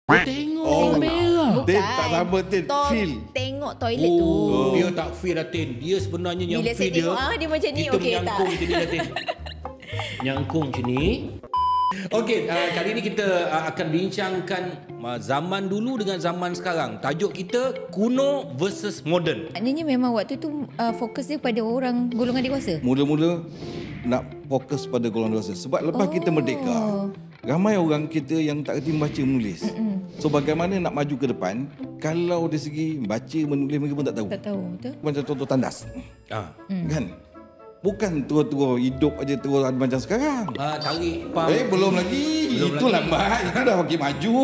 Tengok merah. Tin tak sama Tin, feel. Tengok toilet tu. Dia tak feel lah Tin. Dia sebenarnya yang Bila feel saya tengok dia macam ni, kita okey tak? menyangkung macam ni lah Tin. Nyangkung macam ni. Okey, kali ni kita akan bincangkan zaman dulu dengan zaman sekarang. Tajuk kita kuno versus moden. Maknanya memang waktu tu fokus dia pada orang golongan dewasa. Mula-mula nak fokus pada golongan dewasa. Sebab lepas kita merdeka, ramai orang kita yang tak kerti membaca menulis. So bagaimana nak maju ke depan kalau dari segi baca menulis mereka pun tak tahu. Tak tahu, betul? Macam contoh tandas. Kan? Bukan tua-tua hidup aja terus macam sekarang. Tarik pam. Belum lagi. Itu lambat. Dah makin maju.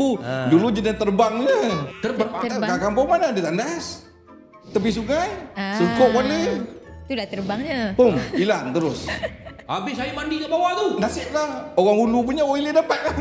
Dulu jenis terbang je. Terbang. Kat kampung mana ada tandas? Tepi sungai. Sukuk wala. Tu dah terbangnya. Pum, hilang terus. Habis saya mandi kat bawah tu. Nasib lah. Orang hulu punya orang hilir dapat lah.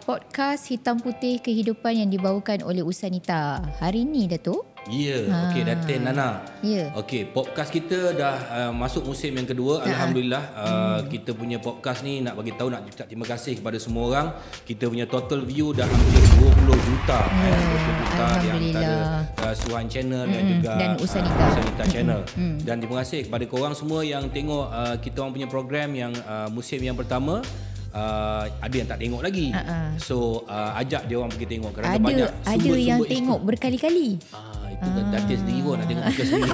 Podcast Hitam Putih Kehidupan yang dibawakan oleh Usanita. Hari ni Datuk. Ya, okey Datin Nana. Ya. Okey, podcast kita dah masuk musim yang kedua. Alhamdulillah. Kita punya podcast ni nak bagi tahu, nak ucap terima kasih kepada semua orang. Kita punya total view dah hampir 20 juta. 20 juta di antara Suhan Channel dan juga Usanita Channel. Dan terima kasih kepada korang semua yang tengok kita orang punya program yang musim yang pertama. Ada yang tak tengok lagi. So ajak dia orang pergi tengok kerana banyak ada yang tengok berkali-kali. Itu Datin sendiri pun nak tengok muka sendiri.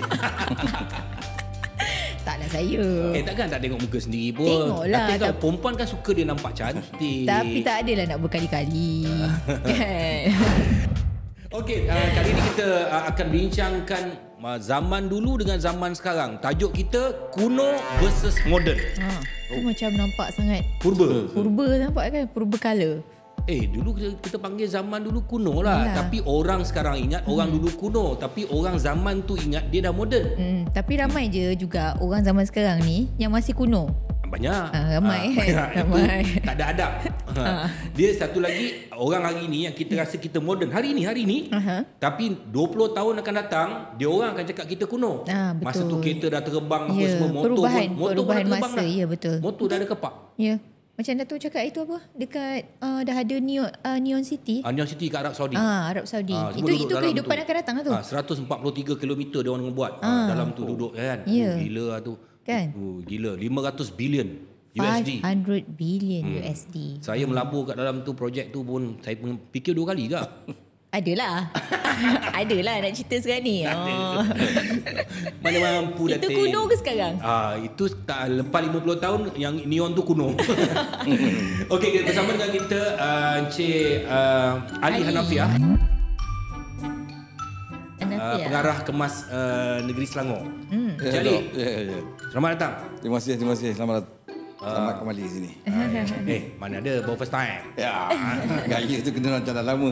Taklah saya. Takkan tak tengok muka sendiri pun. Tengoklah. Datin kan perempuan kan suka dia nampak cantik. Tapi tak adalah nak berkali-kali. Kan? Okey, kali ni kita akan bincangkan zaman dulu dengan zaman sekarang. Tajuk kita kuno versus moden. Tu macam nampak sangat Purba nampak kan, purba color. Dulu kita panggil zaman dulu kuno lah. Tapi orang sekarang ingat orang dulu kuno. Tapi orang zaman tu ingat dia dah moden. Tapi ramai je juga orang zaman sekarang ni yang masih kuno. Banyak. Ramai. Ramai. Tak ada adab. Dia satu lagi, orang hari ni yang kita rasa kita moden hari ni. Tapi 20 tahun akan datang, dia orang akan cakap kita kuno. Betul. Masa tu kereta dah terbang apa semua, perubahan masa. Ya, betul. Motor dah ada kepak. Ya. Macam Datuk cakap itu apa? Dekat dah ada Neon City. Neon City kat Arab Saudi. Arab Saudi. Itu kehidupan akan datang tu. 143 km dia orang buat dalam tu duduk kan. Gila lah tu. Kan? Gila, 500 bilion USD. 500 billion USD. Saya melabur kat dalam tu projek tu pun saya fikir 2 kali ke. Adalah. Adalah nak cerita sekarang ni. Mana mampu Datin. Itu kuno ke sekarang? Itu tak, lepas 50 tahun yang neon tu kuno. Okey, bersama dengan kita Encik Ali Hanafiah. Pengarah Kemas Negeri Selangor. Jadi, selamat datang. Terima kasih. Selamat kembali di sini. Mana ada baru first time. Ya, gaya tu kena macam dah lama.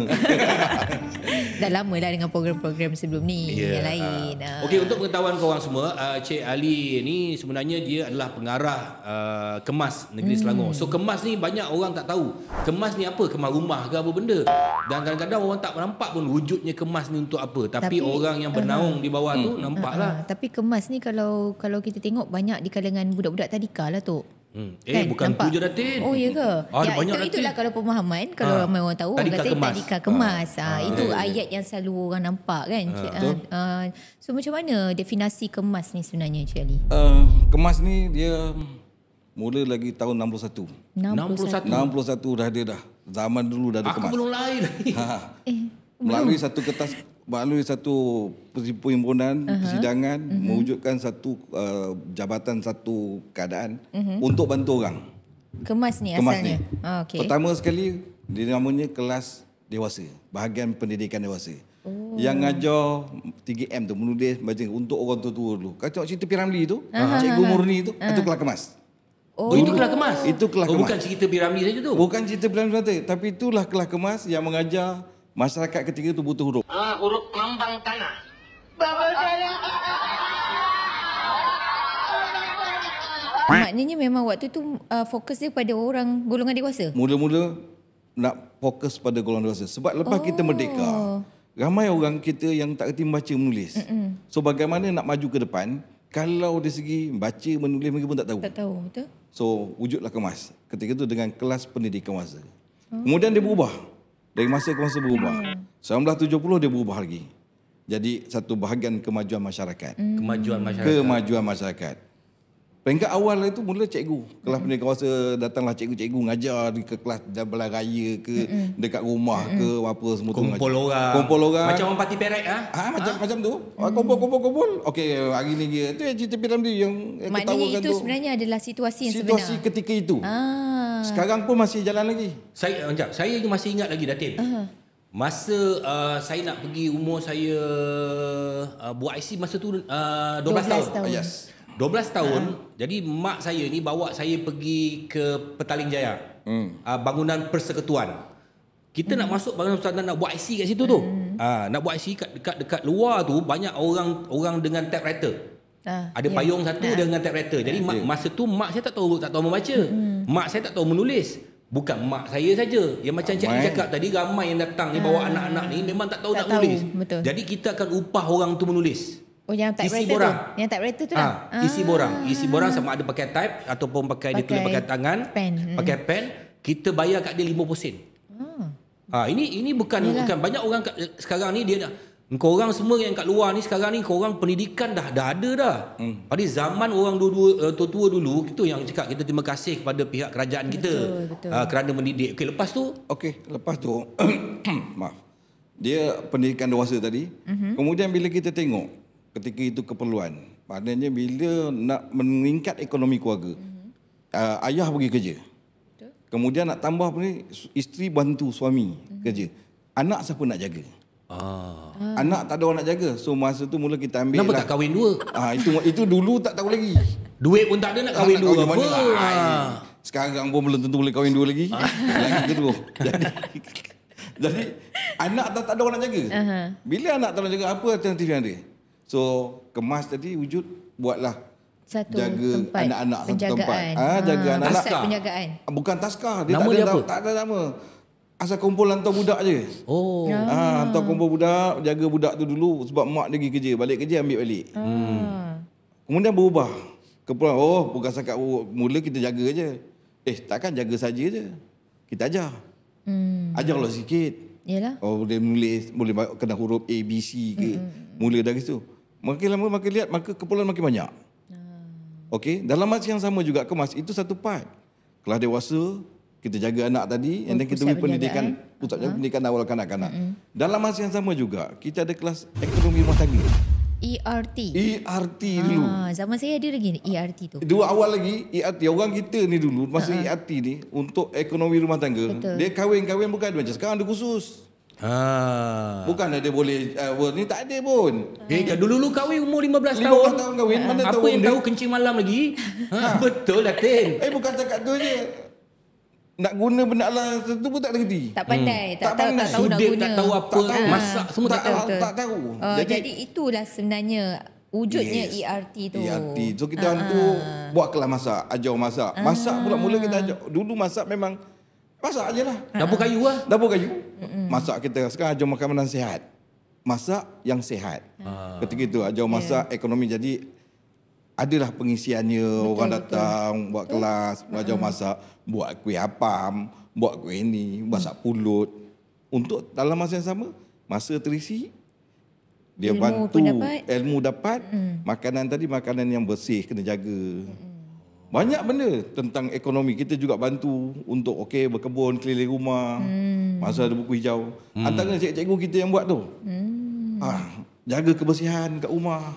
Dah lama lah dengan program-program sebelum ni yang lain. Okey, untuk pengetahuan korang semua, Cik Ali ni sebenarnya dia adalah pengarah Kemas Negeri Selangor. So Kemas ni banyak orang tak tahu. Kemas ni apa? Kemas rumah ke apa benda. Dan kadang-kadang orang tak nampak pun wujudnya Kemas ni untuk apa. Tapi orang yang bernaung di bawah tu nampaklah. Tapi Kemas ni kalau kita tengok banyak di kalangan budak-budak tadika lah tu. Kan? Bukan nampak? Tu je Datin. Oh ya ke? Itulah kalau pemahaman. Kalau ramai orang tahu, orang kata tadika kemas. Itu ayat yang selalu orang nampak kan. So macam mana definasi kemas ni sebenarnya Cik Ali? Kemas ni dia mula lagi tahun 61. 61 dah ada dah. Zaman dulu dah ada kemas. Aku belum lahir lagi. Melalui satu perhimpunan persidangan mewujudkan satu jabatan, satu keadaan untuk bantu orang. Kemas ni asalnya. Okay. Pertama sekali dia namanya kelas dewasa, bahagian pendidikan dewasa. Yang ngajar 3M tu menulis baca untuk orang tua-tua dulu. Kau tengok cerita Piramli tu, Cikgu Murni tu, itu kelas kemas. Itu kelas kemas. Itu kelas kemas. Bukan cerita Piramli saja tu. Bukan cerita Piramli saja, tapi itulah kelas kemas yang mengajar masyarakat ketika itu butuh huruf. Huruf lambang tanah. Maknanya memang waktu tu fokus dia pada orang golongan dewasa. Mula-mula nak fokus pada golongan dewasa. Sebab lepas kita merdeka, ramai orang kita yang tak kerti membaca menulis. So bagaimana nak maju ke depan kalau dari segi baca menulis mereka pun tak tahu. Tak tahu, betul. So wujudlah Kemas. Ketika itu dengan kelas pendidikan wasa. Kemudian dia berubah. Dari masa ke masa berubah. 1970 dia berubah lagi. Jadi satu bahagian kemajuan masyarakat. Kemajuan masyarakat. Peringkat awal itu mula cikgu. Kelas pendidikan wasa datanglah cikgu-cikgu ngajar di ke kelas jalan raya ke dekat rumah ke apa semua tu. Kumpul orang. Macam orang parti perek macam tu. Kumpul. Okey, hari ni dia. Itu cerita Piramli yang maknanya itu sebenarnya adalah situasi yang sebenar. Situasi ketika itu. Sekarang pun masih jalan lagi. Saya masih ingat lagi Datin. Masa saya nak pergi, umur saya buat IC masa tu 12 tahun. Yes. 12 tahun. Jadi mak saya ni bawa saya pergi ke Petaling Jaya. Bangunan persekutuan. Kita nak masuk bangunan persekutuan, nak buat IC kat situ tu. Nak buat IC dekat luar tu banyak orang dengan typewriter. Ada payung satu dengan typewriter. Jadi masa tu mak saya tak tahu membaca. Mak saya tak tahu menulis. Bukan mak saya saja. Yang macam Cik cakap tadi, ramai yang datang ni bawa anak-anak ni memang tak tahu nak menulis. Betul. Jadi kita akan upah orang tu menulis. Oh, yang typewriter tu. Yang typewriter tu lah. Isi borang. Isi borang sama ada pakai type ataupun pakai dia tulis pakai tangan, pakai pen, kita bayar kat dia 50 sen. Ini bukan banyak orang sekarang ni dia kau orang semua yang kat luar ni sekarang ni kau orang pendidikan dah ada dah. Pada zaman orang tua dulu itu yang cakap kita terima kasih kepada pihak kerajaan kita kerana mendidik. Lepas tu maaf. Dia pendidikan dewasa tadi. Kemudian bila kita tengok ketika itu keperluan. Maknanya bila nak meningkat ekonomi keluarga. Ayah pergi kerja. Kemudian nak tambah ni isteri bantu suami kerja. Anak siapa nak jaga? Anak tak ada orang nak jaga. So masa tu mula kita ambil. Kenapa tak kahwin dua? Itu dulu tak tahu lagi. Duit pun tak ada nak kahwin dua. Sekarang pun belum tentu boleh kahwin dua lagi. Lagi kedua. Jadi anak tak ada orang nak jaga. Bila anak tak nak jaga, apa alternatif yang ada? So Kemas tadi wujud buatlah satu jaga tempat anak-anak satu tempat. Jaga anak-anak. Taskar penjagaan. Bukan taskar, dia nama tak ada nama. Asal kumpul hantar budak je. Hantar kumpul budak, jaga budak tu dulu sebab mak dia pergi kerja, balik kerja ambil balik. Kemudian berubah. Keperluan bukan setakat mula kita jaga je. Takkan jaga saja je. Kita ajar. Ajarlah sikit. Yalah. Boleh menulis, boleh kena huruf A, B, C ke. Mula dari situ. Makin lama makin lihat, maka keperluan makin banyak. Okey, dalam masa yang sama juga Kemas itu satu part. Kelas dewasa, kita jaga anak tadi, and then kita beri pendidikan, pusat pendidikan awal kanak-kanak. Dalam masa yang sama juga, kita ada kelas ekonomi rumah tangga. ERT dulu. Zaman saya ada lagi ERT tu. Dua awal lagi ERT. Orang kita ni dulu masa ERT ni untuk ekonomi rumah tangga. Betul. Dia kahwin bukan macam sekarang ada khusus. Bukan ada boleh ni tak ada pun. Dulu kahwin umur 15 tahun. 15 tahun kahwin mana tahu. Apa yang tahu kencing malam lagi? Betul lah Tin. Bukan cakap tu je. Nak guna benda lah tu pun tak kerti. Tak pandai, tak tahu nak guna. Tak tahu apa, masak semua tak tahu. Jadi itulah sebenarnya wujudnya ERT tu. ERT. So kita hantu buat kelas masak, ajar masak. Masak pula mula kita ajar. Dulu masak memang masak je lah. Dapur kayu lah. Dapur kayu. Masak kita sekarang ajar makanan sihat. Masak yang sihat. Ketika itu ajar masak ekonomi jadi adalah pengisiannya. Orang datang buat kelas, belajar masak, buat kuih apam, buat kuih ini, masak pulut. Untuk dalam masa yang sama, masa terisi, dia ilmu dapat, makanan tadi makanan yang bersih kena jaga. Banyak benda tentang ekonomi kita juga bantu untuk berkebun keliling rumah. Masa ada buku hijau. Antara cikgu kita yang buat tu. Jaga kebersihan kat rumah.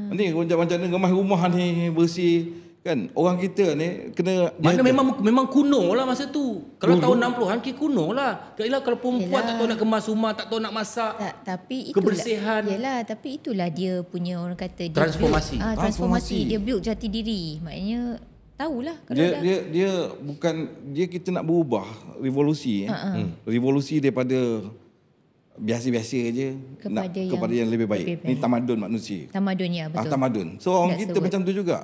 Ni macam mana gemas rumah ni bersih kan. Orang kita ni kena mana memang kuno lah masa tu. Kalau tahun 60-an kuno lah. Kalau perempuan tak tahu nak kemas rumah, tak tahu nak masak. Tapi kebersihan. Tapi itulah dia punya orang kata transformasi. Transformasi. Dia build jati diri. Maknanya tahulah kalau dia bukan dia kita nak berubah revolusi revolusi daripada biasa-biasa je kepada yang lebih baik. Ini tamadun manusia. Tamadun ya, betul. Tamadun. So orang kita macam tu juga.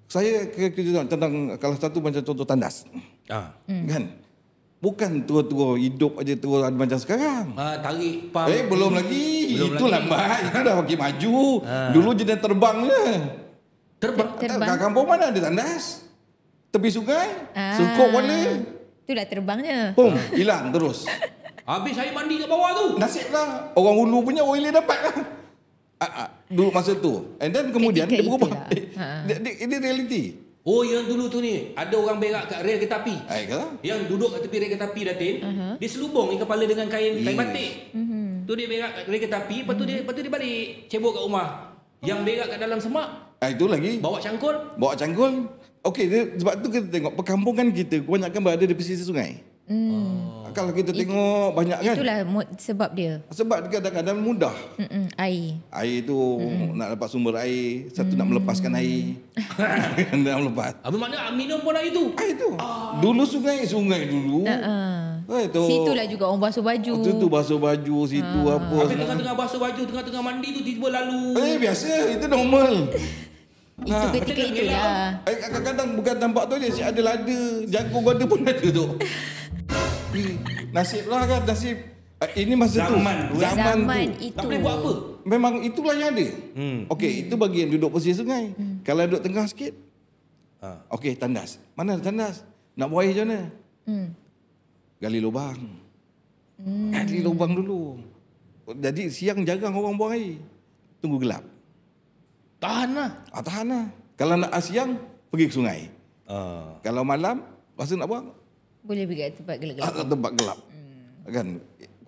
Saya tentang kalau satu macam contoh tandas. Kan? Bukan terus-terus hidup aja terus macam sekarang. Tarik pam. Belum lagi. Itu lambat. Itu dah makin maju. Dulu jenis terbang je. Terbang. Kat kampung mana ada tandas? Tepi sungai. Sukuk wala. Itulah terbangnya. Pum, hilang terus. Habis saya mandi kat bawah tu. Nasib lah. Orang hulu punya oil dapat lah. Dulu masa tu. And then kemudian dia berubah. Ini reality. Oh, yang dulu tu ni ada orang berak kat rel kereta api. Ke? Yang duduk kat tepi rel kereta api Datin, dia selubung kepala dengan kain batik. Tu dia berak kat rel kereta api, lepas tu dia balik cebok kat rumah. Yang berak kat dalam semak, Itu lagi. bawa cangkul. Okey, sebab tu kita tengok perkampungan kita kebanyakan berada di pesisir sungai. Kalau kita tengok banyak kan. Itulah sebab dia. Sebab kadang-kadang mudah. Air. Air tu nak dapat sumber air, satu nak melepaskan air. Nak melepas. Apa makna minum pun air tu? Air tu. Dulu sungai dulu. Itu. Situlah juga orang basuh baju. Itu basuh baju, situ apa. Habis tengah-tengah basuh baju, tengah-tengah mandi tu tiba lalu. Biasa, itu normal. Itu ketika itulah. Kadang-kadang bukan tampak tu je, ada lada, jagung ada pun ada tu. Nasib lah kan, nasib. Ini masa Zaman tu. Zaman itu. Tak boleh buat apa? Memang itulah yang ada. Okey, itu bagi yang duduk pesisir sungai. Kalau duduk tengah sikit, okey, tandas. Mana ada tandas? Nak buang air macam mana? Gali lubang. Gali lubang dulu. Jadi siang jarang orang buang air. Tunggu gelap. Tahan lah. Tahan lah. Kalau nak siang, pergi ke sungai. Kalau malam, masa nak buang, boleh pergi kat tempat gelap-gelap. Tempat gelap. Kan?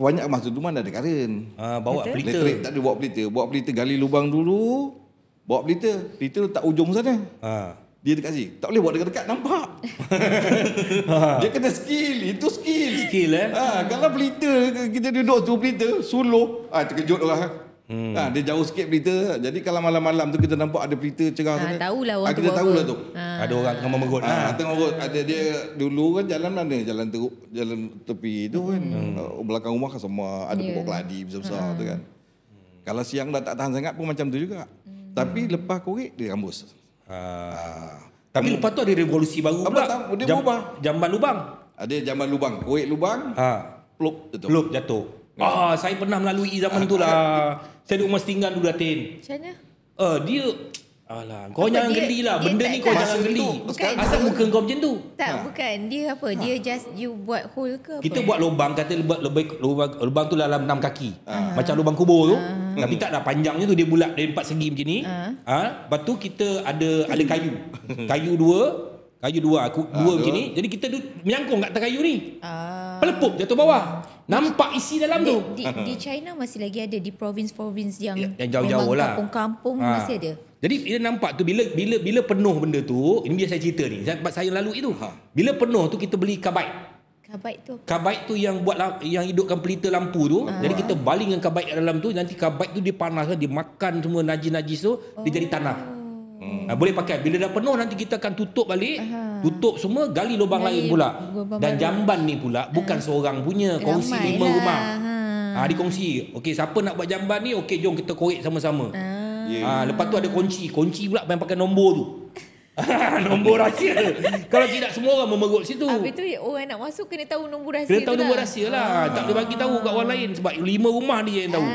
Kebanyakan masa tu mana ada karen. Bawa pelita. Elektrik tak ada bawa pelita. Bawa pelita gali lubang dulu. Bawa pelita. Pelita letak ujung sana. Dia dekat sini. Tak boleh buat dekat-dekat, nampak. Dia kena skill. Itu skill. Skill Kalau pelita, kita duduk tu pelita, suluh. Terkejut lah. Dia jauh sikit pelita. Jadi kalau malam-malam tu kita nampak ada pelita cerah sana. Tahulah orang tu. Kita tahulah tu. Ada orang tengah memergut. Tengah memergut. Ada dia dulu kan jalan mana? Jalan tepi tu kan. Belakang rumah kan semua ada pokok keladi besar-besar tu kan. Kalau siang dah tak tahan sangat pun macam tu juga. Tapi lepas korek dia rambus. Tapi lepas tu ada revolusi baru pula. Dia berubah. Jamban lubang. Ada jamban lubang. Korek lubang. Pluk jatuh. Pluk jatuh. Saya pernah melalui zaman tu lah. Saya duduk Mastinggan dulu Datin. Macam mana? Dia kau jangan geli lah. Benda ni kau jangan geli. Asal muka kau macam tu? Tak, bukan. Dia apa? Dia just you buat hole ke apa? Kita buat lubang, kata lubang tu dalam 6 kaki. Macam lubang kubur tu. Tapi tak ada panjangnya tu, dia bulat dari 4 segi macam ni. Lepas tu kita ada kayu. Kayu dua macam ni. Jadi kita menyangkung kat atas kayu ni. Pelepup jatuh bawah. Nampak isi dalam tu. Di China masih lagi ada, di province-province yang jauh-jauh lah. Kampung-kampung masih ada. Jadi dia nampak tu bila penuh benda tu, ini biasa saya cerita ni. Sebab saya lalu itu. Bila penuh tu kita beli kabait. Kabait tu yang yang hidupkan pelita lampu tu. Jadi kita balingkan kabait kat dalam tu, nanti kabait tu dia panas, dia makan semua najis-najis tu, dia jadi tanah. Boleh pakai. Bila dah penuh nanti kita akan tutup balik. Tutup semua, gali lubang lain pula. Dan jamban ni pula bukan seorang punya, kongsi 5 rumah. Dikongsi. Okey, siapa nak buat jamban ni? Okey, jom kita korek sama-sama. Lepas tu ada kunci pula yang pakai nombor tu. Nombor rahsia. Kalau tidak semua orang memergut situ. Habis tu orang nak masuk kena tahu nombor rahsia. Kena tahu nombor rahsia lah. Tak boleh bagi tahu kat orang lain sebab 5 rumah dia yang tahu.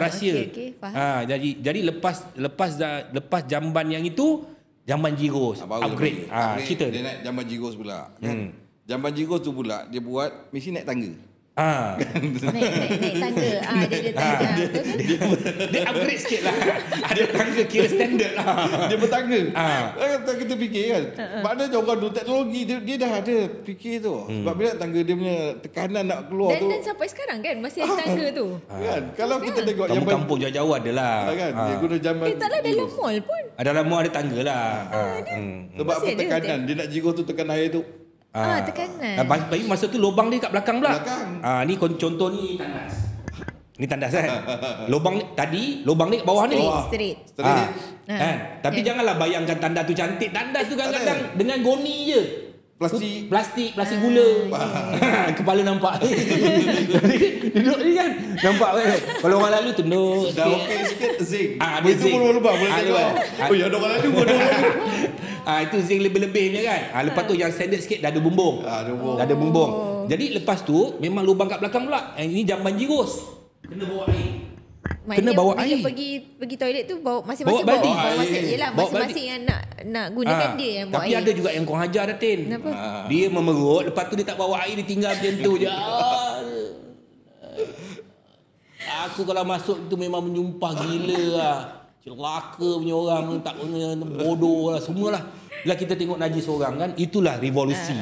Rahsia. Okay, faham. Jadi lepas jamban yang itu, jamban Giros upgrade. Cerita. Dia naik jamban Giros pula kan. Jamban Giros tu pula dia buat mesin naik tangga. Naik tangga. Dia tangga. Dia upgrade sikit lah. Ada tangga kira standard lah. Dia bertangga. Kita fikir kan. Maknanya orang dulu teknologi dia dah ada fikir tu. Sebab bila tangga dia punya tekanan nak keluar tu. Dan sampai sekarang kan masih ada tangga tu. Kan. Kalau kita tengok kampung jauh-jauh ada lah. Kan. Dia guna jamban. Taklah dalam mall pun. Dalam mall ada tangga lah. Sebab apa tekanan. Dia nak jigo tu tekan air tu. Tekanan. Bagi masa tu lubang dia kat belakang pula. Ni contoh ni tandas. Ni tandas kan. Lubang ni kat bawah ni. Straight. Tapi janganlah bayangkan tandas tu cantik. Tandas tu kadang-kadang dengan goni je. Plastik gula. Kepala nampak. Duduk ni kan. Nampak kan. Kalau orang lalu tunduk. Dah okey sikit zinc. Ada itu zinc. pun lubang boleh tengok. Ada orang lalu pun ada orang lalu. Itu zinc lebih-lebihnya kan. Lepas tu yang standard sikit dah ada bumbung. Dah ada bumbung. Jadi lepas tu memang lubang kat belakang pula. Ini jamban jirus. Kena bawa air. Kena bawa air. Pergi toilet tu bawa masing-masing bawa masing. Yelah, masing-masing yang nak gunakan dia yang bawa tapi air. ada juga yang kau hajar dah, Tin. Kenapa? Dia memerut, lepas tu dia tak bawa air, dia tinggal macam tu je. Aku kalau masuk tu memang menyumpah gila lah. Celaka punya orang, tak punya bodoh lah, semualah. Bila kita tengok najis orang kan, itulah revolusi.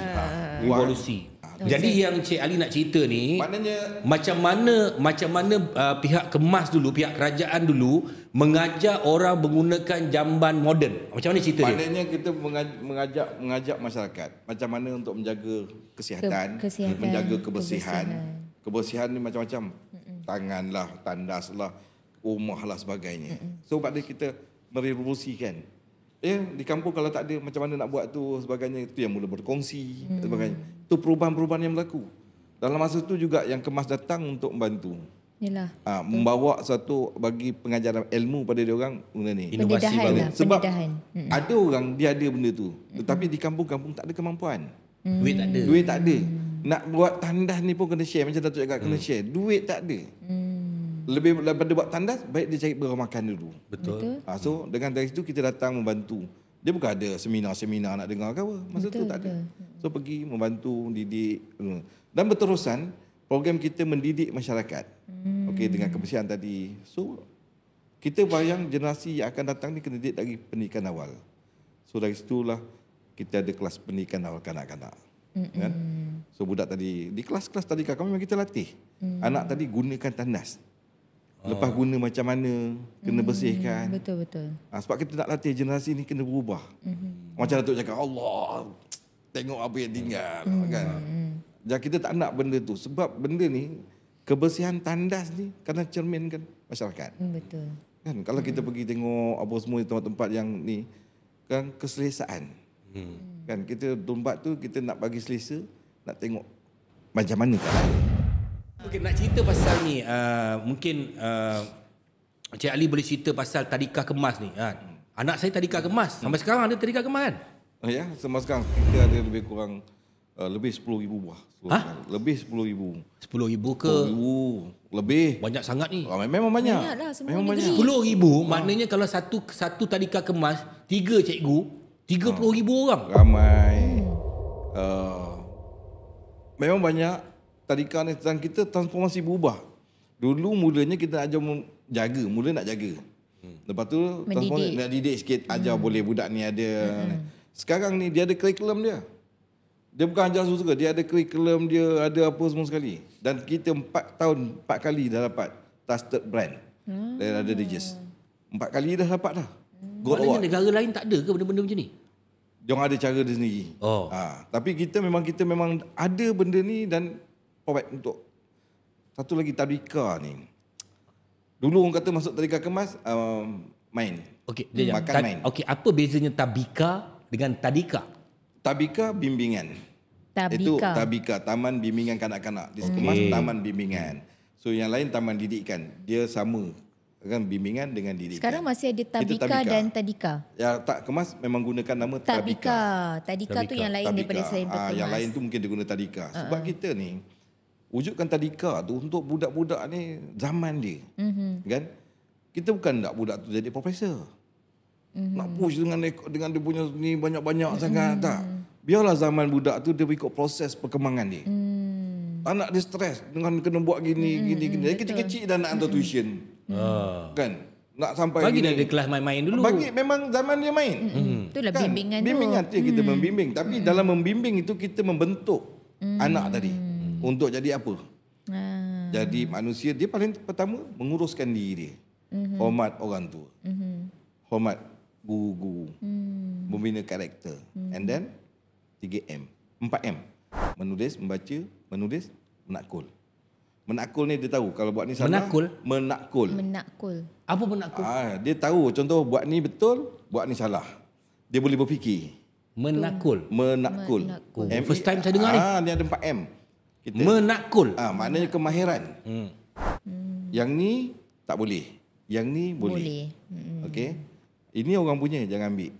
Revolusi. Jadi yang Cik Ali nak cerita ni, maknanya macam mana pihak kemas dulu, pihak kerajaan dulu mengajar orang menggunakan jamban moden. Macam mana cerita dia? Maknanya kita mengajak masyarakat macam mana untuk menjaga kesihatan, menjaga kebersihan. Kebersihan ni macam-macam. Tangan lah, tandas lah, rumah lah sebagainya. So pada kita merevolusikan. Di kampung kalau tak ada macam mana nak buat tu sebagainya, itu yang mula berkongsi sebagainya. Itu perubahan-perubahan yang berlaku. Dalam masa tu juga yang kemas datang untuk membantu. Yalah. Membawa satu bagi pengajaran ilmu pada dia orang benda ni. Inovasi lah, sebab ada orang dia ada benda tu, tetapi di kampung-kampung tak ada kemampuan. Duit tak ada. Nak buat tandas ni pun kena share, macam Datuk cakap kena share. Duit tak ada. Lebih daripada buat tandas, baik dia cari barang makan dulu. Betul. So dengan dari situ kita datang membantu. Dia bukan ada seminar-seminar nak dengar ke apa. Masa tu tak ada. So pergi membantu, didik. Dan berterusan program kita mendidik masyarakat. Okey, dengan kebersihan tadi. So kita bayang generasi yang akan datang ni kena didik dari pendidikan awal. So dari situlah kita ada kelas pendidikan awal kanak-kanak. Kan? So budak tadi di kelas-kelas tadi kami memang kita latih. Anak tadi gunakan tandas. Lepas guna macam mana, kena bersihkan. Betul. Sebab kita nak latih generasi ni kena berubah. Macam Datuk cakap, Allah, tengok apa yang tinggal. Kan? Jadi kita tak nak benda tu. Sebab benda ni, kebersihan tandas ni kena cerminkan masyarakat. Betul. Kan? Kalau kita pergi tengok apa semua tempat-tempat yang ni, kan keselesaan. Kan? Kita tempat tu, kita nak bagi selesa, nak tengok macam mana kan. Okey, nak cerita pasal ni, mungkin Cik Ali boleh cerita pasal tadika kemas ni. Anak saya tadika kemas. Sampai sekarang ada tadika kemas kan? Ya, sampai sekarang kita ada lebih kurang lebih 10,000 buah. Lebih 10,000. 10,000 ke? 10,000 lebih. Banyak sangat ni. Memang banyak. Memang banyak. 10,000 maknanya kalau satu tadika kemas, 3 cikgu, 30,000 orang. Ramai. Memang banyak. Tadika ni dan kita transformasi berubah. Dulu mulanya kita ajar jaga, nak jaga. Lepas tu transformasi nak didik sikit, ajar boleh budak ni ada. Sekarang ni dia ada kurikulum dia. Dia bukan ajar suka, dia ada kurikulum dia, ada apa semua sekali. Dan kita 4 kali dah dapat trusted brand. Dan ada DJs. 4 kali dah dapat dah. Maknanya negara lain tak ada ke benda-benda macam ni? Diorang ada cara dia sendiri. Tapi kita memang ada benda ni dan untuk satu lagi tadika ni. Dulu orang kata masuk tadika kemas main. Okey, main. Okey, apa bezanya tabika dengan tadika? Tabika bimbingan. Itu tabika, taman bimbingan kanak-kanak. Di kemas taman bimbingan. So yang lain taman didikan. Dia sama kan, bimbingan dengan didikan. Sekarang masih ada tabika dan tadika. Ya, tak kemas memang gunakan nama tabika. Tadika tu yang lain daripada selain kemas. Yang lain tu mungkin dia guna tadika. Sebab kita ni wujudkan tadika tu untuk budak-budak ni zaman dia. Kan? Kita bukan nak budak tu jadi profesor. Nak push dengan dia punya ni banyak-banyak sangat tak. Biarlah zaman budak tu dia ikut proses perkembangan dia. Tak nak dia stres dengan kena buat gini. Dia kecil-kecil dah nak hantar tuition. Kan? Nak sampai bagi dia kelas main-main dulu. Bagi memang zaman dia main. Itulah kan? Bimbingan tu kita membimbing. Tapi dalam membimbing itu kita membentuk anak tadi. Untuk jadi apa? Jadi manusia dia paling pertama menguruskan diri dia. Hormat orang tua. Hormat guru-guru. Membina karakter. And then 3M, 4M. Menulis, membaca, menakul. Menakul ni dia tahu kalau buat ni salah. Menakul. Apa menakul? Dia tahu contoh buat ni betul, buat ni salah. Dia boleh berfikir. Menakul. First time saya dengar ni. Ni ada 4M. Menakul. Maknanya kemahiran. Yang ni tak boleh. Yang ni boleh. Okey. Ini orang punya, jangan ambil.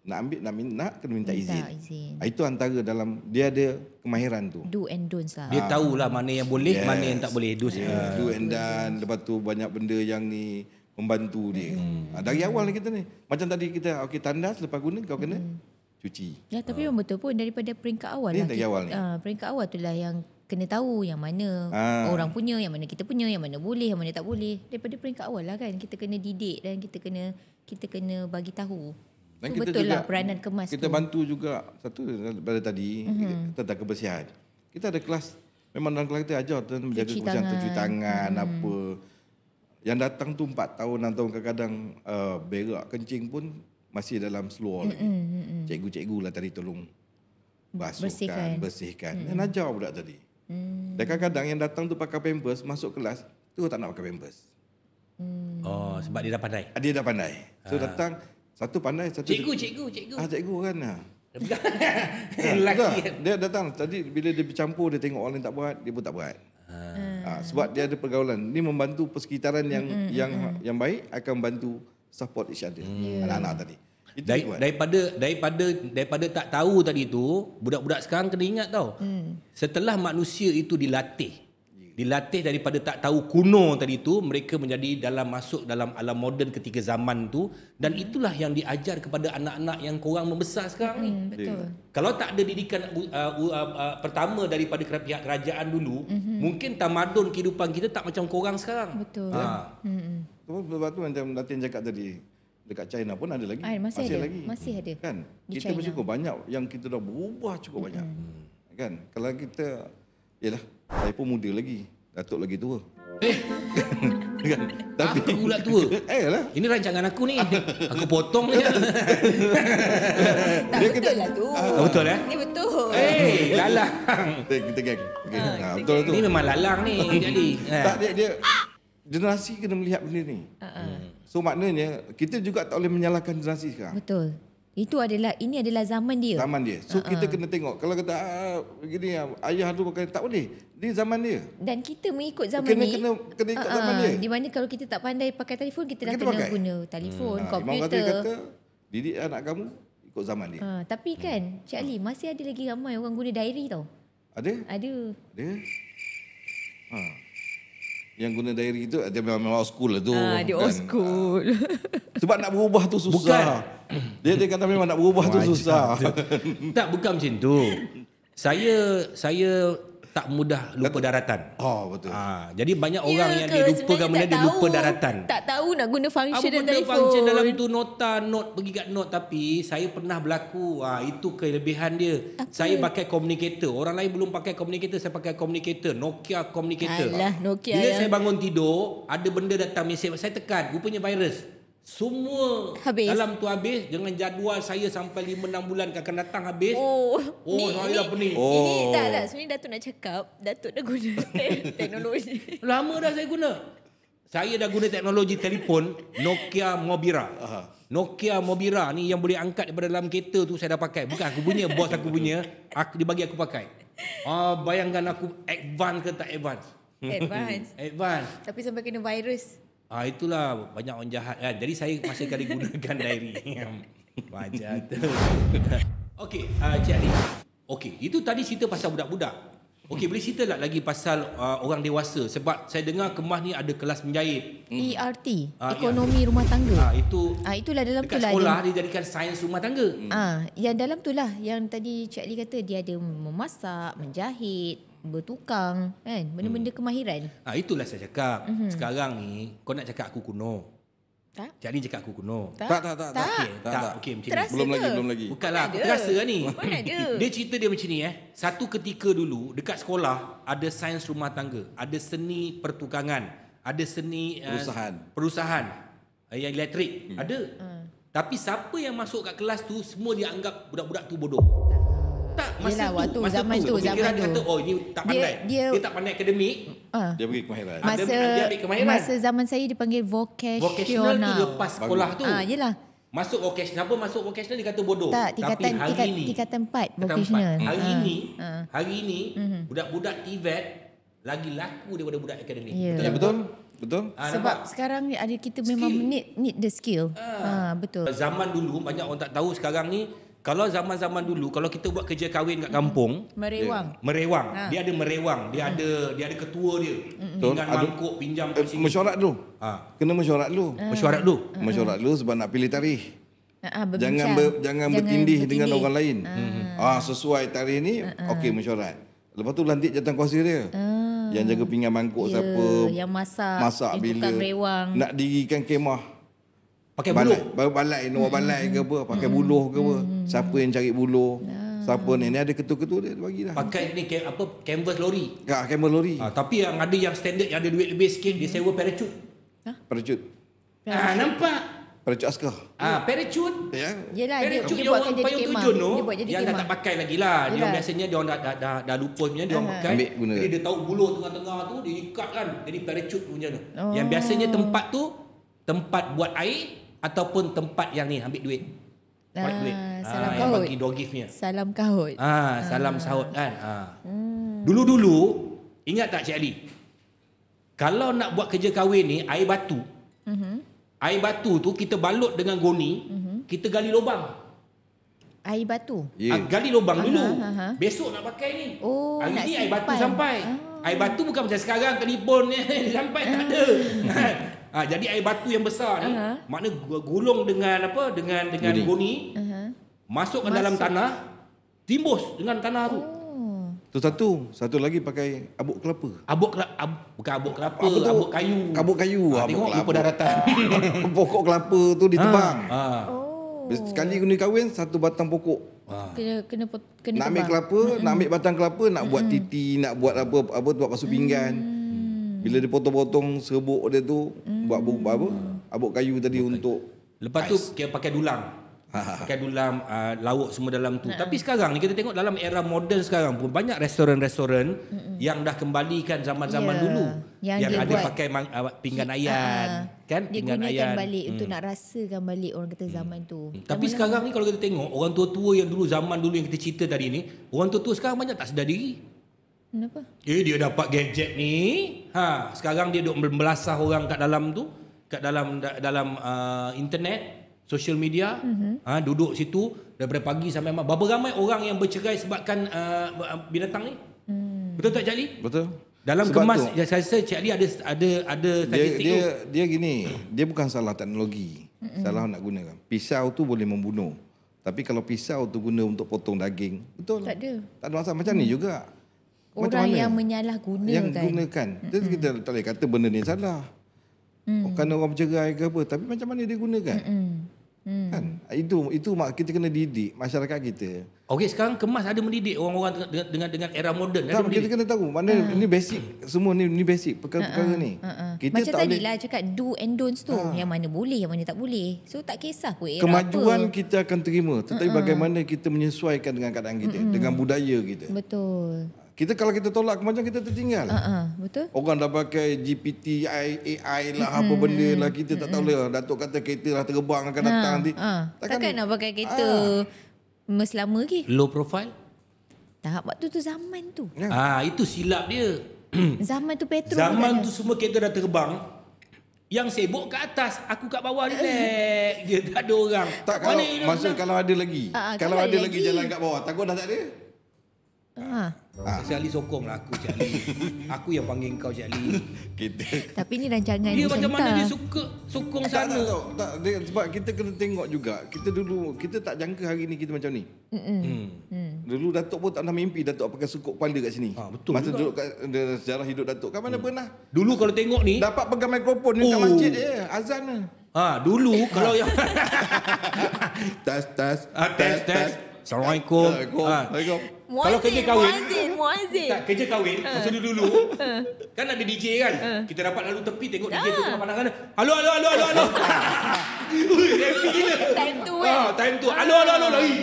nak kena minta izin. Itu antara dalam dia ada kemahiran tu. Do and don'ts lah. Dia tahulah mana yang boleh, mana yang tak boleh. Do and done. Lepas tu banyak benda yang ni membantu dia. Dari awal kita ni. Macam tadi kita tandas lepas guna kau kena cuci. Ya, tapi memang betul pun daripada peringkat awal lah. Dari awal ni. Peringkat awal tu lah yang kena tahu yang mana orang punya, yang mana kita punya, yang mana boleh, yang mana tak boleh. Daripada peringkat awal lah kan. Kita kena didik dan kita kena bagi tahu. Dan So, betul lah peranan kemas kita tu. bantu juga satu daripada tadi tentang kebersihan. Kita ada kelas, memang dalam kelas kita ajar tentang menjaga kebersihan, cuci tangan apa. Yang datang tu 4 tahun, 6 tahun kadang-kadang berak kencing pun masih dalam seluar lagi. Cikgu-cikgu lah tadi tolong bersihkan. Dan ajar budak tadi. Dan kadang-kadang yang datang tu pakai pampers, masuk kelas tu tak nak pakai pampers. Oh, sebab dia dah pandai. Dia dah pandai. So datang satu pandai, satu Cikgu. cikgu kan. Lelaki kan. Dia datang tadi bila dia bercampur, dia tengok orang lain tak buat, dia pun tak buat. Sebab dia ada pergaulan. Ini membantu persekitaran yang baik akan membantu support each other. Anak-anak tadi. Daripada tak tahu tadi tu, budak-budak sekarang kena ingat tau. Setelah manusia itu dilatih daripada tak tahu kuno tadi tu, mereka menjadi masuk dalam alam moden ketika zaman tu, dan itulah yang diajar kepada anak-anak yang korang membesar sekarang ni. Betul. Kalau tak ada didikan pertama daripada pihak kerajaan dulu, mungkin tamadun kehidupan kita tak macam korang sekarang. Betul. Sebab tu macam Datin cakap tadi, dekat China pun ada lagi. Masih ada. Kan? Di Kita China. bersyukur banyak yang kita dah berubah cukup banyak. Kan? Kalau kita, yalah, saya pun muda lagi. Datuk lagi tua. Kan? Tapi aku pula tua. Lah. Ini rancangan aku ni. Aku potong je. Betul lah tu. Betul Ni betul. Lalang. Kita geng. Betul tu. Ini memang lalang ni. Jadi. Tak, dia generasi kena melihat benda ni. So maknanya kita juga tak boleh menyalahkan generasi sekarang. Betul. Ini adalah zaman dia. Zaman dia. So kita kena tengok. Kalau kata begini ayah tu pakai, tak boleh. Dia zaman dia. Dan kita mengikut zaman Kena ni. ikut zaman dia. Di mana kalau kita tak pandai pakai telefon, kita dah Kita kena pakai. guna telefon, Imam komputer. kata didik anak kamu ikut zaman dia. Tapi kan, Cik Ali, masih ada lagi ramai orang guna diary tau. Ada? Ada. Yang guna diary tu dia memang old school lah tu. Dia old school. Sebab nak berubah tu susah. Dia kata memang nak berubah tu susah. Tak, bukan macam tu. Saya tak mudah lupa daratan. Betul. Jadi banyak orang yang dia lupa kemudian dia lupa daratan. Tak tahu nak guna function Apa benda function dalam tu note pergi kat note, tapi saya pernah berlaku. Itu kelebihan dia. Saya pakai communicator. Orang lain belum pakai communicator, saya pakai communicator, Nokia communicator. Alah, Nokia Bila yang... saya bangun tidur, ada benda datang mesej, saya tekan, rupanya virus. Semua habis. dalam tu habis dengan jadual saya sampai 5-6 bulan akan datang habis. Saya dah pening. Ini tak. Sebenarnya Datuk nak cakap, Datuk dah guna teknologi. Lama dah saya guna. Saya dah guna teknologi telefon Nokia Mobira. Nokia Mobira ni yang boleh angkat daripada dalam kereta tu saya dah pakai. Bukan aku punya, bos aku punya. Dia bagi aku pakai. Bayangkan aku advance ke tak advance? Advance. Tapi sampai kena virus. Itulah banyak orang jahat kan. Jadi saya masih kali gunakan diary. Macam tu. Okey, Cik Ali. Okey, itu tadi cerita pasal budak-budak. Okey, boleh cerita tak lagi pasal orang dewasa? Sebab saya dengar Kemas ni ada kelas menjahit. ERT, ekonomi rumah tangga. Itulah dalam tu lah. Dekat sekolah dia jadikan sains rumah tangga. Yang dalam tu lah yang tadi Cik Ali kata dia ada memasak, menjahit, bertukang, kan, benda-benda kemahiran. Itulah saya cakap. Sekarang ni kau nak cakap aku kuno. Tak? Cik Ali cakap aku kuno. Tak. Okey, macam Terasa ni. Belum lagi. Bukanlah, aku terasa lah ni. Mana ada? Dia cerita dia macam ni Satu ketika dulu dekat sekolah ada sains rumah tangga, ada seni pertukangan, ada seni perusahaan yang elektrik, ada. Tapi siapa yang masuk kat kelas tu semua dia anggap budak-budak tu bodoh. Tak, masa zaman tu. Dia kata ini tak pandai. Dia tak pandai akademik. Dia bagi kemahiran. Dia ambil kemahiran. Masa zaman saya dipanggil vocational. Vocational tu lepas sekolah tu. Yelah. Masuk vocational, siapa masuk vocational dia kata bodoh. Tak, tingkatan 4 vocational. Hari ini budak-budak TVET lagi laku daripada budak akademik. Yeah. Betul. Betul? Sebab sekarang ni ada kita memang need the skill. Betul. Zaman dulu banyak orang tak tahu, sekarang ni kalau zaman-zaman dulu kalau kita buat kerja kahwin kat kampung, Merewang. Dia ada merewang, dia ada ketua dia. Dengan mangkuk pinjam kat sini. Mesyuarat dulu. Kena mesyuarat dulu. Mesyuarat dulu sebab nak pilih tarikh. Jangan bertindih dengan orang lain. Sesuai tarikh ni, okey mesyuarat. Lepas tu lantik jawatankuasa dia. Yang jaga pinggan mangkuk siapa, yang masak bila, merewang. nak dirikan kemah. Pakai buluh. Balai, nuah balai ke apa, pakai buluh ke apa. Siapa yang cari buluh. Siapa ni ada ketua-ketua dia bagi dah. Pakai ni canvas lori. Canvas lori. Tapi yang ada yang standard, yang ada duit lebih sikit, dia sewa parachute. Parachute. Nampak? Parachute askar. Parachute. Ya. Yelah, parachute dia buatkan jadi kemah. Dia buat jadi kemah. Yang tak pakai lagi lah. Dia biasanya dia orang dah lupa punya, dia orang pakai. Ambil guna. Jadi dia tahu buluh tengah-tengah tu, dia ikat kan. Jadi parachute punya tu. Yang biasanya tempat tu, tempat buat air ataupun tempat yang ni ambil duit. Buat duit. Salam yang kahut. bagi door gift-nya. Salam kahut. Salam sahut kan. Dulu-dulu, ingat tak Cik Ali? Kalau nak buat kerja kahwin ni, air batu. Air batu tu kita balut dengan goni, kita gali lubang. Air batu? Gali lubang dulu. Besok nak pakai ni. Hari ni air batu sampai. Air batu bukan macam sekarang telefon ni sampai tak ada. Jadi air batu yang besar ni, makna gulung dengan apa? Dengan goni. Masuk ke dalam tanah, timbus dengan tanah tu. Tu satu lagi pakai abuk kelapa. Bukan abuk kelapa, abuk kayu. Abuk kayu. Tengok lupa daratan. Pokok kelapa tu ditebang. Sekali guna kahwin satu batang pokok. Kena nak ambil kelapa, nak ambil batang kelapa, nak buat titi, nak buat apa buat basuh pinggan. Bila dia potong-potong serbuk dia tu, buat abuk kayu tadi untuk. Lepas tu kita pakai dulang. Pakai dulang, lauk semua dalam tu. Tapi sekarang ni kita tengok dalam era moden sekarang pun banyak restoran-restoran yang dah kembalikan zaman-zaman dulu. Yang ada pakai pinggan ayan, kan? Dia pinggan gunakan ayan balik untuk nak rasakan balik orang kata zaman tu. Tapi sekarang ni kalau kita tengok orang tua-tua yang dulu zaman dulu yang kita cerita tadi ni, orang tua-tua sekarang banyak tak sedar diri. Kenapa? Dia dapat gadget ni. Sekarang dia duk membelasah orang kat dalam tu, kat dalam internet, social media, duduk situ daripada pagi sampai malam. Berapa ramai orang yang bercerai sebabkan binatang ni? Betul tak Cik Ali? Betul. Dalam Sebab kemas, tu, saya rasa Cik Ali ada statistik tu. Dia gini, dia bukan salah teknologi. Salah nak gunakan. Pisau tu boleh membunuh. Tapi kalau pisau tu guna untuk potong daging, betul. Tak ada. Tak ada masalah. Macam ni juga. Orang yang menyalahgunakan. Yang gunakan. Jadi kita tak boleh kata benda ni salah. Kerana orang bercerai ke apa. Tapi macam mana dia gunakan? Kan? Itu kita kena didik masyarakat kita. Okey, sekarang kemas ada mendidik orang-orang dengan era moden. Tak, kita kena tahu mana ini basic. Semua ni basic perkara-perkara ni. Kita macam tak tadilah cakap do and don'ts tu. Yang mana boleh, yang mana tak boleh. So tak kisah pun era kemajuan apa. kita akan terima. Tetapi bagaimana kita menyesuaikan dengan keadaan kita, dengan budaya kita. Betul. Kalau kita tolak kemajuan, kita tertinggal. Betul. Orang dah pakai GPT, AI lah, apa benda lah. Kita tak tahu lah. Datuk kata kereta lah terbang akan datang nanti. Takkan nak pakai kereta selama lagi. Low profile? Tak, waktu tu zaman tu. Itu silap dia. Zaman tu petrol. Zaman tu semua kereta dah terbang. Yang sibuk kat atas, aku kat bawah relax. Dia tak ada orang. Tak, kalau ada lagi. Kalau ada lagi jalan kat bawah, takut dah tak ada. Cik Ali sokonglah aku, Cik Ali. Aku yang panggil kau, Cik Ali. Tapi ni rancangan dia macam mana dia suka sokong sana. Tak, sebab kita kena tengok juga. Kita tak jangka hari ni kita macam ni. Dulu Datuk pun tak pernah mimpi Datuk pakai sukuk kepala kat sini. Betul. Masa duduk kat sejarah hidup Datuk. Kan mana pernah. Dulu kalau tengok ni dapat pegang mikrofon ni kat masjid je, azan ni. Dulu kalau yang tes. Assalamualaikum. Waalaikumsalam. Kalau kerja kahwin, Muazzin. tak, kerja kahwin masa dulu kan ada DJ kan. Kita dapat lalu tepi tengok DJ tu tengah pandang. Halo. Happy gila. Time tu. Halo lagi.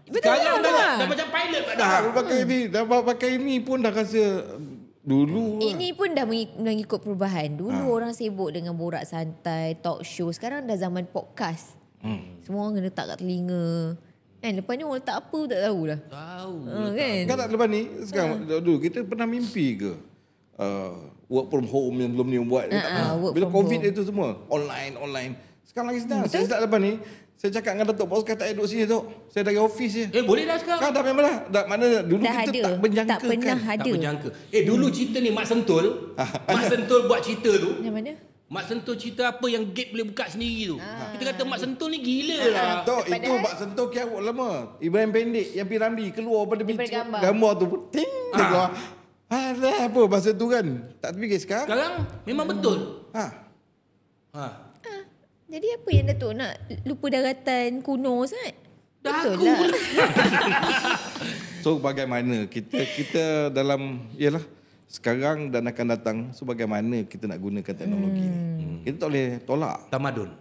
Betul. Sekarang dah macam pilot dah. Pakai ini pun dah rasa dulu. Ini pun dah mengikut perubahan. Dulu orang sibuk dengan borak santai, talk show. Sekarang dah zaman podcast. Semua orang kena letak kat telinga. Kan lepas ni orang tak apa tak tahulah. Tahu. Kan? Kan tak lepas ni sekarang dulu kita pernah mimpi ke work from home yang belum ni buat. Bila COVID itu semua online. Sekarang lagi senang. Saya start lepas ni, saya cakap dengan Datuk, bos kata saya duduk sini tu. Saya dari office je. Boleh dah sekarang. Dah memang dah. Mana dulu dah kita ada. tak berjangka Tak pernah kan. ada. Tak berjangka. Dulu cerita ni Mak Sentul. Mak Sentul buat cerita tu. Yang mana? Mak Sentul cerita apa yang gate boleh buka sendiri tu. Kita kata Mak Sentul ni gila lah. Tok, itu Mak Sentul kiawak lama. Ibrahim Pendek yang Piramli keluar pada gambar. gambar tu. Ting, dia keluar. Alah, apa masa tu kan. Tak terfikir sekarang. Sekarang memang betul. Jadi apa yang Datuk nak lupa daratan kuno sangat? Dah Betul aku lah. pula. So bagaimana kita dalam ialah sekarang dan akan datang, so bagaimana kita nak gunakan teknologi ni. Kita tak boleh tolak tamadun.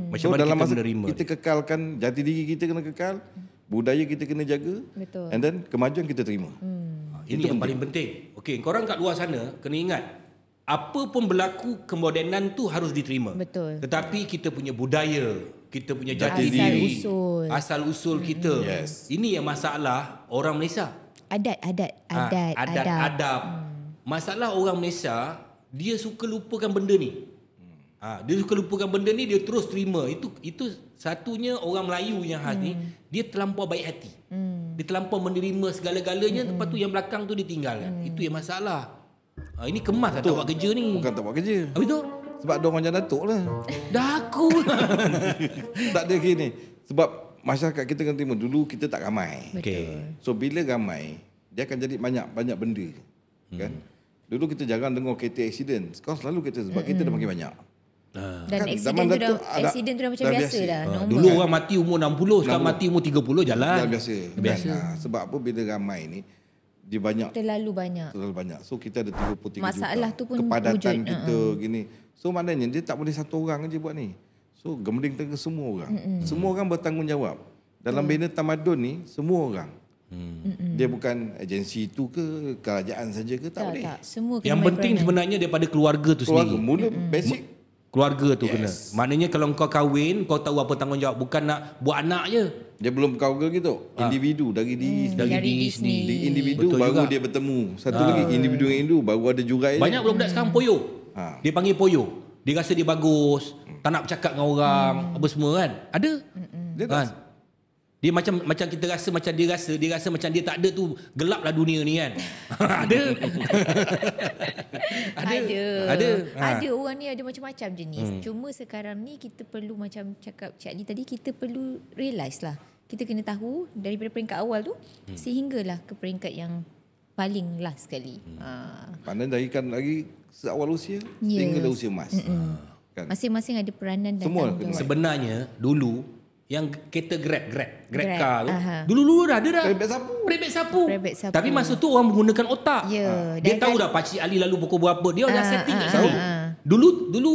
Macam So mana dalam kita masa menerima kita kekalkan jati diri kita kena kekal, budaya kita kena jaga. Betul. And then kemajuan kita terima. Ini yang paling penting. Okey, korang kat luar sana kena ingat, apa pun berlaku kemodenan tu harus diterima. Betul. Tetapi kita punya budaya, kita punya Jati jati diri, diri, asal usul kita. Yes. Ini yang masalah orang Malaysia. Adab. Masalah orang Malaysia, dia suka lupakan benda ni. Dia suka lupakan benda ni, dia terus terima. Itu satunya orang Melayu yang khas ni, dia terlampau baik hati. Dia terlampau menerima segala-galanya, lepas tu yang belakang tu ditinggalkan. Itu yang masalah. Ini kemas tak buat kerja ni. Bukan tak buat kerja. Habis tu? Sebab dia orang macam Datuk lah. Dah aku. Tak ada gini. Sebab masyarakat kita kena terima. Dulu kita tak ramai. Okey. So bila ramai, dia akan jadi banyak benda. Kan? Dulu kita jarang dengar kereta accident. Sekarang selalu kita sebab kita dah makin banyak. Dan Kan, accident zaman tu Datuk accident tu dah macam dah biasa biasa. dah. Normal. Dulu orang mati umur 60, sekarang mati umur 30 jalan. Dah biasa. Biasa. Kan? Sebab apa bila ramai ni, dia banyak. Terlalu banyak. So kita ada 33 Masalah juta. tu pun Kepadatan wujud. kita gini. So maknanya dia tak boleh satu orang aja buat ni. So gemding ke semua orang. Semua orang bertanggungjawab. Dalam bina tamadun ni, semua orang. Dia bukan agensi itu ke, kerajaan saja ke, tak boleh. Tak. Semua kena Yang main penting peranan. sebenarnya daripada keluarga tu Keluarga, sendiri. mula basic. Keluarga tu kena. Maknanya kalau kau kahwin, kau tahu apa tanggungjawab. Bukan nak buat anak je. Dia belum keluarga gitu. Individu dari diri Dari Dari diri diri sendiri. Di individu Betul baru juga. dia bertemu. Satu lagi individu dengan individu baru ada jurai dia. Banyak budak-budak sekarang poyo. Dia panggil poyo. Dia rasa dia bagus. Tak nak bercakap dengan orang. Apa semua kan. Ada. Dia Kan? tak. Dia macam kita rasa macam dia rasa macam dia tak ada tu, gelaplah dunia ni kan. Ada. Ada orang ni ada macam-macam jenis. Cuma sekarang ni kita perlu macam cakap Cik Ali tadi, kita perlu realise lah. Kita kena tahu daripada peringkat awal tu sehinggalah ke peringkat yang paling last sekali. Pandai darikan lagi seawal usia sehingga dah usia emas. Kan? Masing-masing ada peranan dan Semua tanggungjawab. Sebenarnya dulu yang kereta Grab Grab, car tu, aha. dulu dah ada dah. Prebat sapu. Prebat sapu. Tapi masa tu orang menggunakan otak. Ya, Dia dan tahu dah Pakcik Ali lalu pukul berapa. Dia dah setting kat sini. Dulu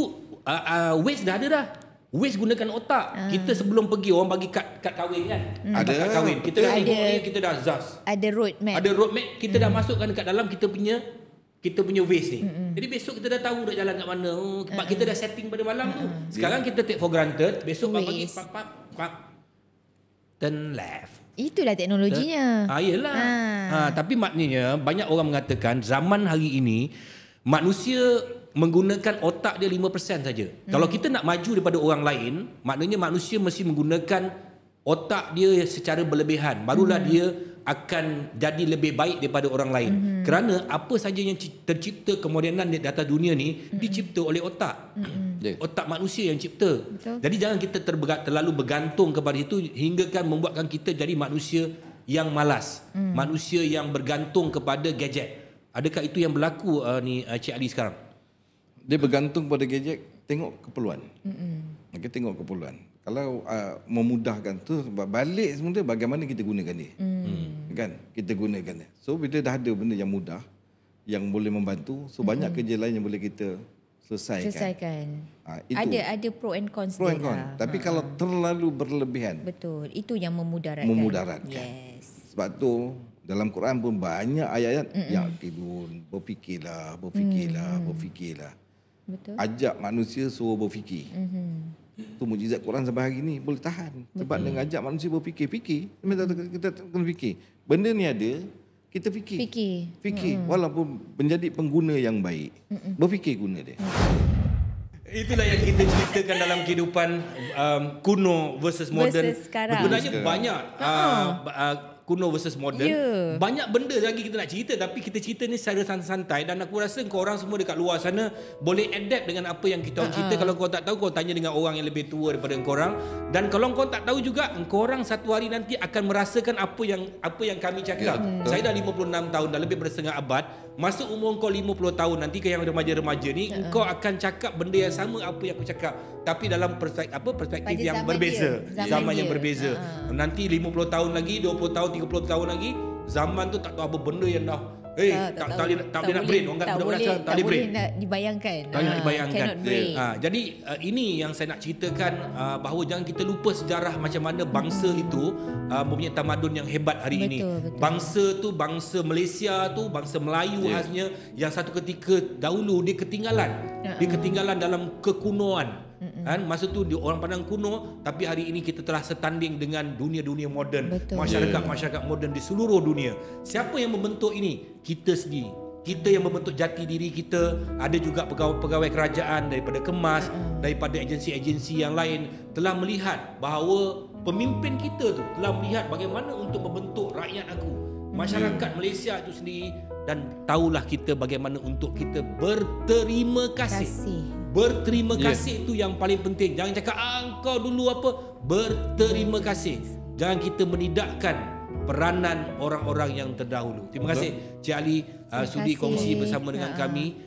Waze dah ada dah. Waze gunakan otak. Kita sebelum pergi orang bagi kad kahwin kan. Ada. Kad kahwin. Kita dah Ada. tengok ni, kita dah zas. Ada road map. Ada road map, kita dah masukkan dekat dalam kita punya Waze ni. Jadi besok kita dah tahu dah jalan kat mana. Sebab kita dah setting pada malam tu. Sekarang kita take for granted. Besok pagi Waze. pap turn left. Itulah teknologinya. Yelah. Tapi maknanya banyak orang mengatakan zaman hari ini manusia menggunakan otak dia 5% saja. Kalau kita nak maju daripada orang lain, maknanya manusia mesti menggunakan otak dia secara berlebihan. Barulah dia akan jadi lebih baik daripada orang lain. Kerana apa saja yang tercipta kemodenan di atas dunia ni dicipta oleh otak. Otak manusia yang cipta. Betul. Jadi jangan kita terlalu bergantung kepada itu hinggakan membuatkan kita jadi manusia yang malas. Manusia yang bergantung kepada gadget. Adakah itu yang berlaku Cik Ali sekarang? Dia bergantung pada gadget, tengok keperluan. Okay, tengok keperluan. Kalau memudahkan tu, balik sebenarnya bagaimana kita gunakan dia. Kan? Kita gunakan dia. So bila dah ada benda yang mudah, yang boleh membantu, so banyak kerja lain yang boleh kita selesaikan. Itu Ada pro and cons pro and dia con. lah. Tapi kalau terlalu berlebihan, Betul. Itu yang memudaratkan. Yes. Sebab tu dalam Quran pun banyak ayat-ayat yang tidun, berfikirlah. Betul. Ajak manusia suruh berfikir. Tu mukjizat Quran sampai hari ni boleh tahan. Sebab dengan ajak manusia berfikir, kita kena fikir. Benda ni ada, kita fikir. Fikir. Walaupun menjadi pengguna yang baik. Berfikir guna dia. Itulah yang kita ceritakan dalam kehidupan kuno versus moden. Versus sekarang. Sebenarnya banyak kuno versus moden. Banyak benda lagi kita nak cerita, tapi kita cerita ni secara santai-santai, dan aku rasa korang semua dekat luar sana boleh adapt dengan apa yang kita orang cerita. Kalau kau tak tahu, kau tanya dengan orang yang lebih tua daripada korang. Dan kalau kau tak tahu juga, korang satu hari nanti akan merasakan apa yang kami cakap. Saya dah 56 tahun, dah lebih daripada setengah abad. Masuk umur kau 50 tahun nanti ke yang remaja-remaja ni, kau akan cakap benda yang sama apa yang aku cakap, tapi dalam perspektif yang berbeza, zaman yang berbeza. Nanti 50 tahun lagi, 20 tahun, 30 tahun lagi, zaman tu tak tahu apa benda yang dah tak boleh nak brain. Orang kata budak-budak sekarang tak boleh brain. Tak boleh nak dibayangkan. Tak boleh nak dibayangkan. Cannot brain. Jadi ini yang saya nak ceritakan, bahawa jangan kita lupa sejarah macam mana bangsa itu mempunyai tamadun yang hebat hari ini. Betul. Bangsa tu, bangsa Malaysia tu, bangsa Melayu khasnya, yang satu ketika dahulu dia ketinggalan. Dia ketinggalan dalam kekunoan. Kan, masa tu orang pandang kuno, tapi hari ini kita telah setanding dengan dunia-dunia moden, masyarakat moden di seluruh dunia. Siapa yang membentuk ini? Kita sendiri. Kita yang membentuk jati diri kita. Ada juga pegawai kerajaan daripada Kemas, daripada agensi-agensi yang lain telah melihat bahawa pemimpin kita tu telah melihat bagaimana untuk membentuk rakyat aku, masyarakat Malaysia itu sendiri, dan tahulah kita bagaimana untuk kita berterima kasih. Berterima kasih itu yang paling penting. Jangan cakap engkau dulu apa. Berterima kasih. Jangan kita menidakkan peranan orang-orang yang terdahulu. Terima kasih Cik Ali sudi kongsi bersama dengan kami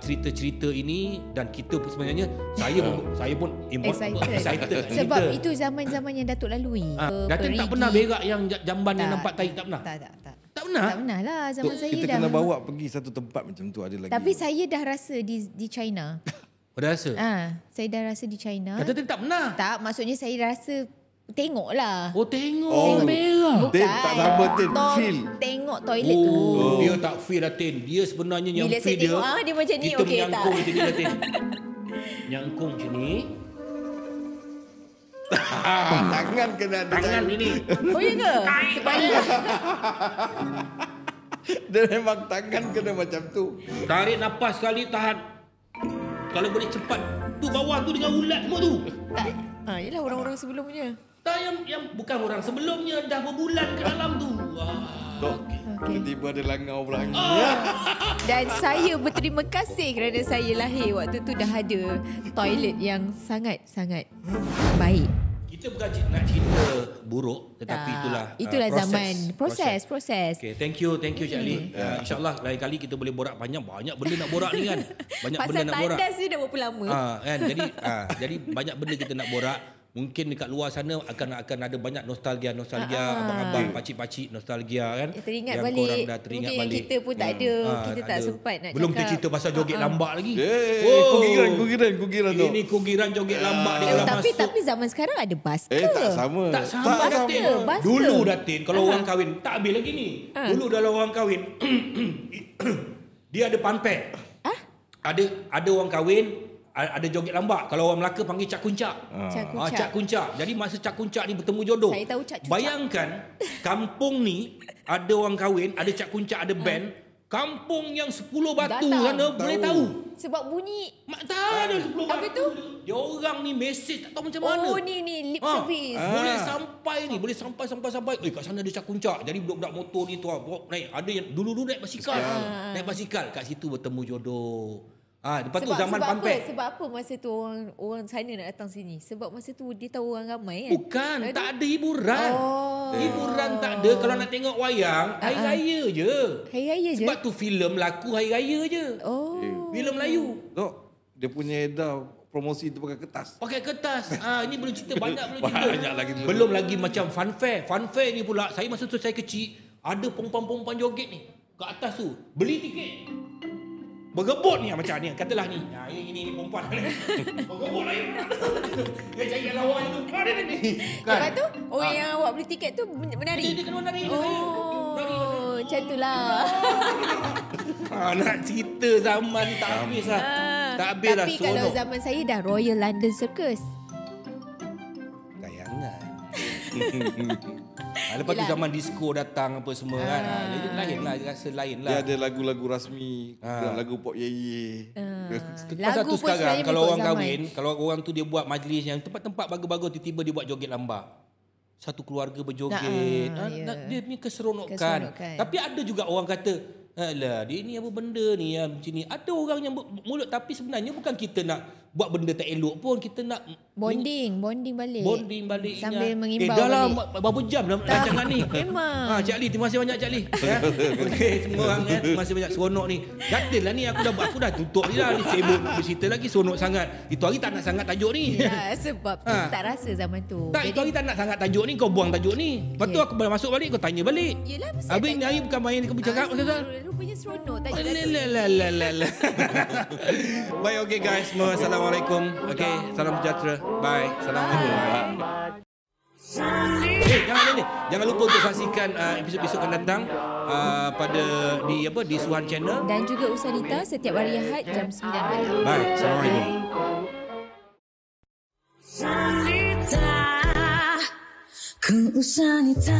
cerita-cerita ini, dan kita pun sebenarnya saya pun excited. Sebab itu zaman-zaman yang Datuk lalui. Datuk tak pernah berak yang jamban yang nampak tahi, tak pernah. Tak pernah. Tak pernah lah zaman saya kita dah. kena bawa pergi satu tempat macam tu, ada lagi. Tapi saya dah rasa di China. Dah rasa? Saya dah rasa di China. Kata tadi tak pernah. Tak, maksudnya saya rasa tengoklah. Oh, tengok. Berak. Tin tak sama, Tin feel. Tengok toilet tu. Dia tak feel lah, Tin. Dia sebenarnya yang bila feel saya tengok, dia macam ni, kita okey tak? menyangkung macam ni lah, Tin. Nyangkung macam ni. Tangan kena ada. Tangan ini. Oh ya ke? Sebalik. Dia memang tangan kena macam tu. Tarik nafas sekali, tahan. Kalau boleh cepat. Tu bawah tu dengan ulat semua tu. Tak. Yelah orang-orang sebelumnya. Tak, yang bukan orang sebelumnya dah berbulan ke dalam tu. Tiba-tiba ada langau pula. Dan saya berterima kasih kerana saya lahir waktu tu dah ada toilet yang sangat-sangat baik. Kita bukan nak cerita buruk, tetapi itulah zaman proses. Okay, thank you Cik Ali. InsyaAllah lain kali kita boleh borak banyak benda nak borak ni kan. Banyak pasal benda nak borak. Pasal tandas ni dah berapa lama. Kan, jadi banyak benda kita nak borak. Mungkin dekat luar sana akan ada banyak nostalgia abang-abang, pakcik-pakcik nostalgia kan. Teringat yang balik. Korang dah teringat mungkin balik. Kita pun tak ada, kita tak sempat nak belum cakap. kita cerita pasal joget lambak lagi. Kugiran tu. Ini kugiran joget lambak dia kalau masuk. Tapi zaman sekarang ada basker. Tak sama. Tak sama Datin. Basker. Dulu Datin kalau orang kahwin, tak habis lagi ni. Dulu dalam orang kahwin dia ada panpek. Ada orang kahwin, ada joget lambak. Kalau orang Melaka panggil cak kuncak. Cak kuncak. Jadi masa cak kuncak ni bertemu jodoh. Saya tahu cak kuncak. Bayangkan kampung ni ada orang kahwin, ada cak kuncak, ada band. Kampung yang 10 batu sana boleh tahu. Sebab bunyi. Tak ada 10 batu. Apa tu? Dia orang ni mesej tak tahu macam mana. Oh ni lip service. Boleh sampai ni, boleh sampai. Kat sana ada cak kuncak. Jadi budak-budak motor ni tu naik. Ada yang dulu naik basikal. Naik basikal kat situ bertemu jodoh. Lepas tu zaman pampek. Sebab apa masa tu orang sana nak datang sini? Sebab masa tu dia tahu orang ramai kan? Bukan, tak ada hiburan. Hiburan tak ada. Kalau nak tengok wayang, hari raya je. Hari raya je? Sebab tu filem laku hari raya je. Filem Melayu. Dok, dia punya edar promosi tu pakai kertas. Pakai kertas. Ini belum cerita banyak belum cerita. Banyak lagi dulu. Belum lagi macam fun fair. Fun fair ni pula, saya masa tu saya kecil, ada perempuan-perempuan joget ni. Kat atas tu, beli tiket. Bergebut ni macam ni, katalah ni. Ini perempuan ni. Bergebut lah. Dia cari lawan tu. Lepas tu, orang yang awak beli tiket tu menari. Dia kena menari. Macam tu lah. Nak cerita zaman tak habis lah. Tak habis lah. Tapi kalau zaman saya dah Royal London Circus. Tayangan. Lepas tu zaman disco datang apa semua kan. Lain lah, rasa lain lah. Dia ada lagu-lagu rasmi, lagu pop ye. Pasal tu Lagu pun sekarang sebenarnya kalau mengikut orang zaman. kahwin, kalau orang tu dia buat majlis yang tempat-tempat bagus-bagus, tiba-tiba dia buat joget lambar. Satu keluarga berjoget. Dia punya keseronokan. Tapi ada juga orang kata, alah, dia ni apa benda ni yang macam ni. Ada orang yang mulut tapi sebenarnya bukan kita nak buat benda tak elok pun, kita nak Bonding balik ingat. sambil mengimbau dah lah balik. berapa jam dah rancangan ni. Memang. Cik Ali, terima kasih banyak Cik Ali. Okey, semua orang terima kasih banyak, seronok ni. Katalah ni aku dah tutup ni dah, ni sibuk bercerita lagi, seronok sangat. Itu hari tak nak sangat tajuk ni. Ya, sebab kita tak rasa zaman tu. Tak, itu hari tak nak sangat tajuk ni, kau buang tajuk ni. Lepas tu aku masuk balik, kau tanya balik. Yelah, mesti Habis ada ni hari bukan main kau bercakap kata. Rupanya seronok tajuk Lalalala. Baik, okey guys, semua assalamualaikum. Okey, salam sejahtera. Bye. Assalamualaikum. Jangan lupa untuk saksikan episod-episod akan datang pada di Suhan Channel dan juga Usanita setiap hari Ahad jam 9 malam. Bye. Assalamualaikum. Usanita, ku Usanita.